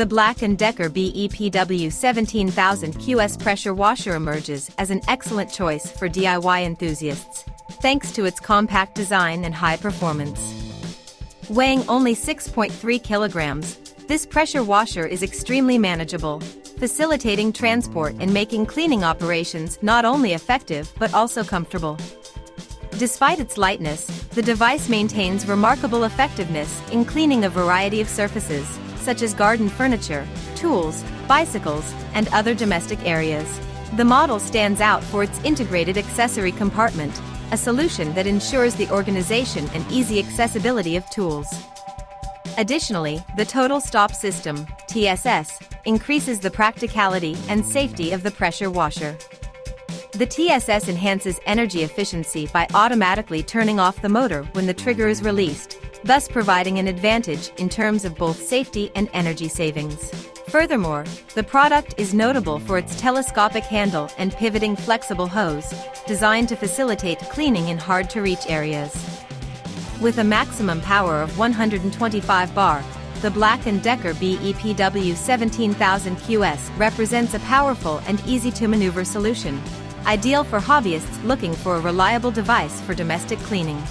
The Black Decker BEPW17000-QS pressure washer emerges as an excellent choice for DIY enthusiasts, thanks to its compact design and high performance. Weighing only 6.3 kilograms, this pressure washer is extremely manageable, facilitating transport and making cleaning operations not only effective but also comfortable. Despite its lightness, the device maintains remarkable effectiveness in cleaning a variety of surfaces, such as garden furniture, tools, bicycles, and other domestic areas. The model stands out for its integrated accessory compartment, a solution that ensures the organization and easy accessibility of tools. Additionally, the Total Stop System, TSS, increases the practicality and safety of the pressure washer. The TSS enhances energy efficiency by automatically turning off the motor when the trigger is released, thus providing an advantage in terms of both safety and energy savings. Furthermore, the product is notable for its telescopic handle and pivoting flexible hose, designed to facilitate cleaning in hard-to-reach areas. With a maximum power of 125 bar, the Black Decker BEPW17000-QS represents a powerful and easy-to-maneuver solution, ideal for hobbyists looking for a reliable device for domestic cleaning.